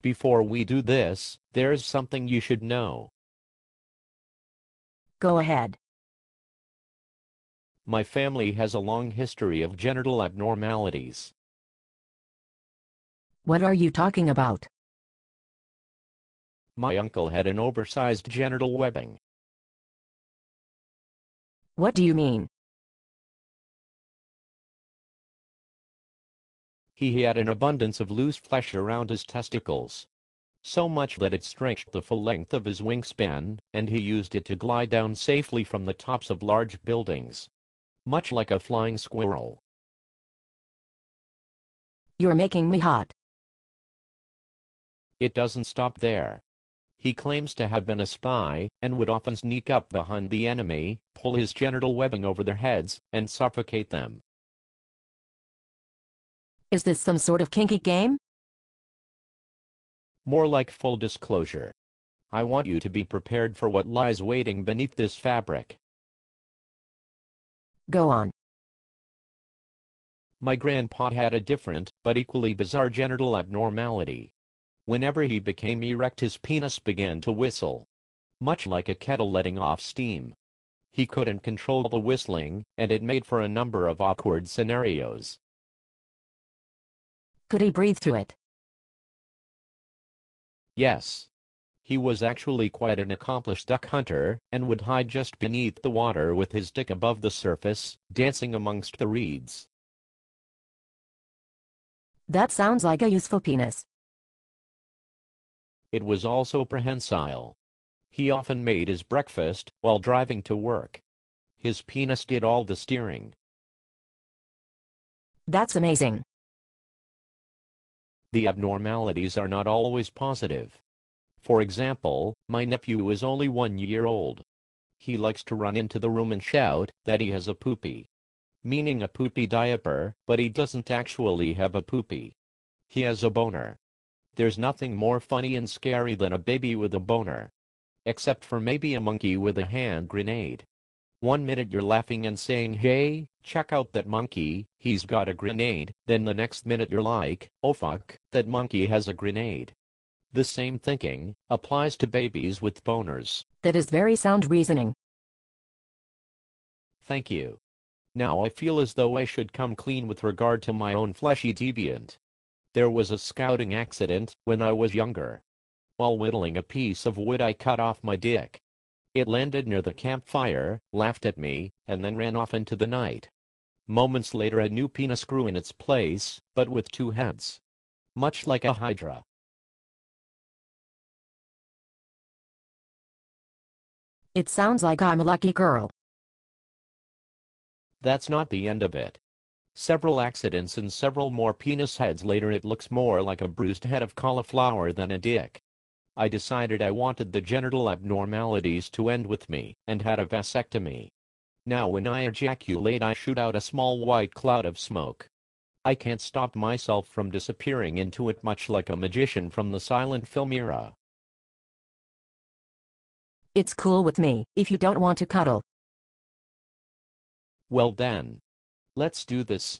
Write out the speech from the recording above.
Before we do this, there's something you should know. Go ahead. My family has a long history of genital abnormalities. What are you talking about? My uncle had an oversized genital webbing. What do you mean? He had an abundance of loose flesh around his testicles. So much that it stretched the full length of his wingspan, and he used it to glide down safely from the tops of large buildings. Much like a flying squirrel. You're making me hot. It doesn't stop there. He claims to have been a spy, and would often sneak up behind the enemy, pull his genital webbing over their heads, and suffocate them. Is this some sort of kinky game? More like full disclosure. I want you to be prepared for what lies waiting beneath this fabric. Go on. My grandpa had a different, but equally bizarre genital abnormality. Whenever he became erect, his penis began to whistle. Much like a kettle letting off steam. He couldn't control the whistling, and it made for a number of awkward scenarios. Could he breathe through it? Yes. He was actually quite an accomplished duck hunter, and would hide just beneath the water with his dick above the surface, dancing amongst the reeds. That sounds like a useful penis. It was also prehensile. He often made his breakfast while driving to work. His penis did all the steering. That's amazing. The abnormalities are not always positive. For example, my nephew is only 1 year old. He likes to run into the room and shout that he has a poopy. Meaning a poopy diaper, but he doesn't actually have a poopy. He has a boner. There's nothing more funny and scary than a baby with a boner. Except for maybe a monkey with a hand grenade. 1 minute you're laughing and saying, "Hey, check out that monkey, he's got a grenade," then the next minute you're like, "Oh fuck, that monkey has a grenade." The same thinking applies to babies with boners. That is very sound reasoning. Thank you. Now I feel as though I should come clean with regard to my own fleshy deviant. There was a scouting accident when I was younger. While whittling a piece of wood, I cut off my dick. It landed near the campfire, laughed at me, and then ran off into the night. Moments later a new penis grew in its place, but with 2 heads. Much like a hydra. It sounds like I'm a lucky girl. That's not the end of it. Several accidents and several more penis heads later, it looks more like a bruised head of cauliflower than a dick. I decided I wanted the genital abnormalities to end with me, and had a vasectomy. Now when I ejaculate I shoot out a small white cloud of smoke. I can't stop myself from disappearing into it, much like a magician from the silent film era. It's cool with me, if you don't want to cuddle. Well then. Let's do this.